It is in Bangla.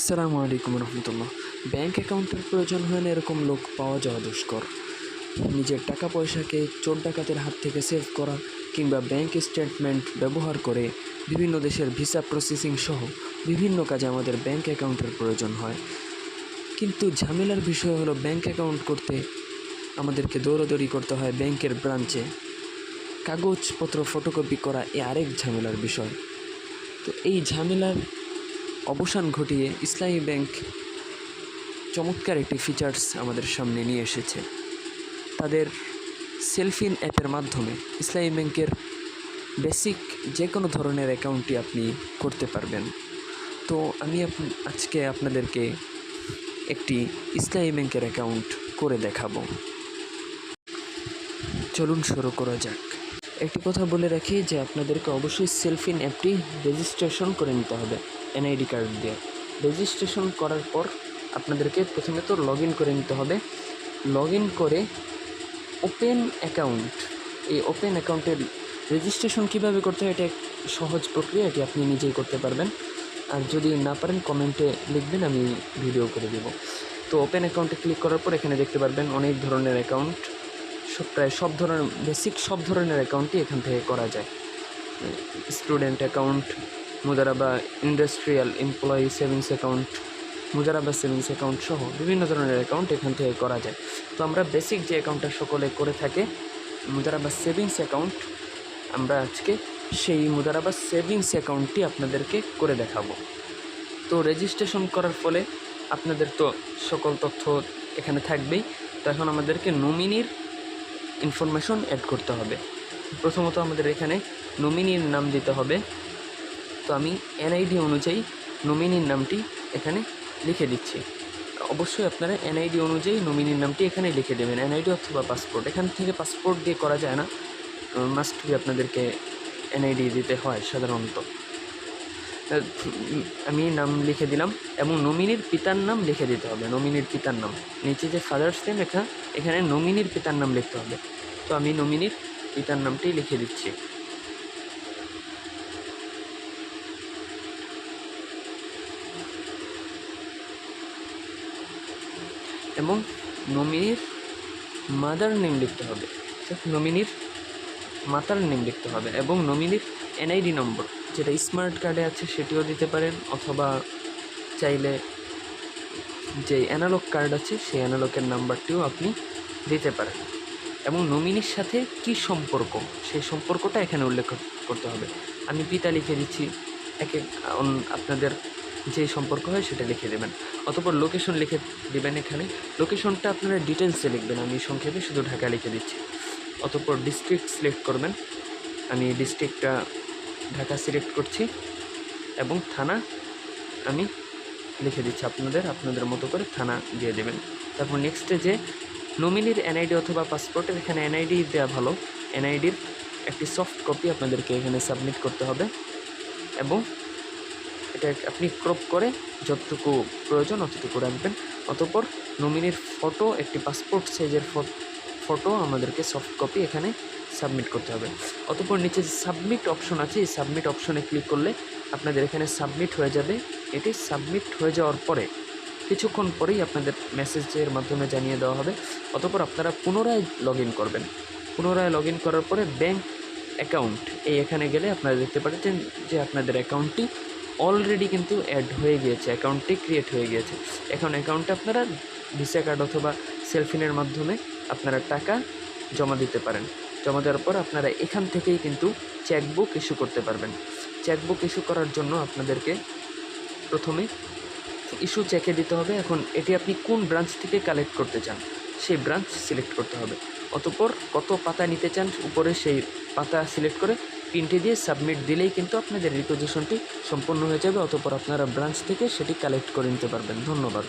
আসসালামু আলাইকুম রহমতুল্লাহ। ব্যাংক অ্যাকাউন্টের প্রয়োজন হয় না এরকম লোক পাওয়া যাওয়া দুষ্কর। নিজের টাকা পয়সাকে চোর ডাকাতের হাত থেকে সেভ করা কিংবা ব্যাংক স্টেটমেন্ট ব্যবহার করে বিভিন্ন দেশের ভিসা প্রসেসিং সহ বিভিন্ন কাজে আমাদের ব্যাংক অ্যাকাউন্টের প্রয়োজন হয়। কিন্তু ঝামেলার বিষয় হলো ব্যাংক অ্যাকাউন্ট করতে আমাদেরকে দৌড়াদৌড়ি করতে হয় ব্যাংকের ব্রাঞ্চে, কাগজপত্র ফটোকপি করা আরেক ঝামেলার বিষয়। তো এই ঝামেলার অবসান ঘটিয়ে ইসলামী ব্যাংক চমৎকার একটি ফিচার্স আমাদের সামনে নিয়ে এসেছে। তাদের সেলফিন অ্যাপের মাধ্যমে ইসলামী ব্যাংকের বেসিক যে কোনো ধরনের অ্যাকাউন্টই আপনি করতে পারবেন। তো আমি আজকে আপনাদেরকে একটি ইসলামী ব্যাংকের অ্যাকাউন্ট করে দেখাবো। চলুন শুরু করা যাক। একটি কথা বলে রাখি যে আপনাদেরকে অবশ্যই সেলফিন অ্যাপটি রেজিস্ট্রেশন করে নিতে হবে এনআইডি কার্ড দিয়ে। রেজিস্ট্রেশন করার পর আপনাদেরকে প্রথমে তো লগ ইন করে নিতে হবে। লগ ইন করে ওপেন অ্যাকাউন্ট, এই ওপেন অ্যাকাউন্টের রেজিস্ট্রেশন কীভাবে করতে হয় এটা এক সহজ প্রক্রিয়া, এটি আপনি নিজেই করতে পারবেন। আর যদি না পারেন কমেন্টে লিখবেন, আমি ভিডিও করে দেব। তো ওপেন অ্যাকাউন্টে ক্লিক করার পর এখানে দেখতে পারবেন অনেক ধরনের অ্যাকাউন্ট, প্রায় সব ধরনের বেসিক সব ধরনের অ্যাকাউন্টই এখান থেকে করা যায়। Student account, Mudaraba industrial employee savings account, Mudaraba savings account সহ বিভিন্ন ধরনের অ্যাকাউন্ট এখান থেকে করা যায়। তো আমরা বেসিক যে অ্যাকাউন্টটা সকলে করে থাকে মুদারাবা সেভিংস অ্যাকাউন্ট, আমরা আজকে সেই মুদারাবা সেভিংস অ্যাকাউন্টটি আপনাদেরকে করে দেখাবো। তো রেজিস্ট্রেশন করার ফলে আপনাদের তো সকল তথ্য এখানে থাকবেই। তো এখন আমাদেরকে নমিনির ইনফরমেশন অ্যাড করতে হবে। প্রথমত আমাদের এখানে নমিনির নাম দিতে হবে। তো আমি এনআইডি অনুযায়ী নমিনির নামটি এখানে লিখে দিচ্ছি। অবশ্যই আপনারা এনআইডি অনুযায়ী নমিনির নামটি এখানে লিখে দেবেন, এনআইডি অথবা পাসপোর্ট। এখান থেকে পাসপোর্ট দিয়ে করা যায় না, মাস্ট বি আপনাদেরকে এনআইডি দিতে হয় সাধারণত। আমি নাম লিখে দিলাম এবং নমিনির পিতার নাম লিখে দিতে হবে। নমিনির পিতার নাম নিচে যে ফাদার্স নেম লেখা, এখানে নমিনির পিতার নাম লিখতে হবে। তো আমি নমিনির পিতার নামটি লিখে দিচ্ছি। এবং নমিনির মাদার নেম লিখতে হবে, নমিনির মাতার নেম লিখতে হবে এবং নমিনির এনআইডি নম্বর যেটা স্মার্ট কার্ডে আছে সেটিও দিতে পারেন, অথবা চাইলে যে অ্যানালগ কার্ড আছে সেই অ্যানালগের নাম্বারটিও আপনি দিতে পারেন। এবং নমিনির সাথে কি সম্পর্ক সেই সম্পর্কটা এখানে উল্লেখ করতে হবে। আমি পিতা লিখে দিচ্ছি, আপনাদের যে সম্পর্ক হয় সেটা লিখে দেবেন। অতঃপর লোকেশন লিখে দেবেন। এখানে লোকেশনটা আপনারা ডিটেলসে লিখবেন, আমি সংক্ষেপে শুধু ঢাকা লিখে দিচ্ছি। অতঃপর ডিস্ট্রিক্ট সিলেক্ট করবেন, আমি ডিস্ট্রিক্টটা ঢাকা সিলেক্ট করছি এবং থানা আমি লিখে দিচ্ছি। আপনাদের মতো করে থানা দিয়ে দেবেন। তারপর নেক্সটে যে নমিনির এনআইডি অথবা পাসপোর্টের, এখানে এনআইডি দেওয়া ভালো, এনআইডির একটি সফট কপি আপনাদেরকে এখানে সাবমিট করতে হবে এবং এটা আপনি ক্রপ করে যতটুকু প্রয়োজন অতটুকু রাখবেন। অতঃপর নমিনির ফটো, একটি পাসপোর্ট সাইজের ফটো আমাদেরকে সফট কপি এখানে সাবমিট করতে হবে। অতঃপর নিচে যে সাবমিট অপশন আছে, এই সাবমিট অপশনে ক্লিক করলে আপনাদের এখানে সাবমিট হয়ে যাবে। এটি সাবমিট হয়ে যাওয়ার পরে কিছুক্ষণ পরেই আপনাদের মেসেজের মাধ্যমে জানিয়ে দেওয়া হবে। অতঃপর আপনারা পুনরায় লগ ইন করবেন। পুনরায় লগ ইন করার পরে ব্যাংক অ্যাকাউন্ট এখানে গেলে আপনারা দেখতে পাচ্ছেন যে আপনাদের অ্যাকাউন্টটি অলরেডি কিন্তু অ্যাড হয়ে গিয়েছে, অ্যাকাউন্টটি ক্রিয়েট হয়ে গিয়েছে। এখন অ্যাকাউন্টে আপনারা ভিসা কার্ড অথবা সেলফিনের মাধ্যমে আপনারা টাকা জমা দিতে পারেন। জমা দেওয়ার পর আপনারা এখান থেকেই কিন্তু চেকবুক ইস্যু করতে পারবেন। চেকবুক ইস্যু করার জন্য আপনাদেরকে প্রথমে ইস্যু চেকে দিতে হবে। এখন এটি আপনি কোন ব্রাঞ্চ থেকে কালেক্ট করতে চান সেই ব্রাঞ্চ সিলেক্ট করতে হবে। অতঃপর কত পাতা নিতে চান উপরে সেই পাতা সিলেক্ট করে প্রিন্টে দিয়ে সাবমিট দিলেই কিন্তু আপনাদের রিকোয়েশনটি সম্পূর্ণ হয়ে যাবে। অতঃপর আপনারা ব্রাঞ্চ থেকে সেটি কালেক্ট করে নিতে পারবেন। ধন্যবাদ।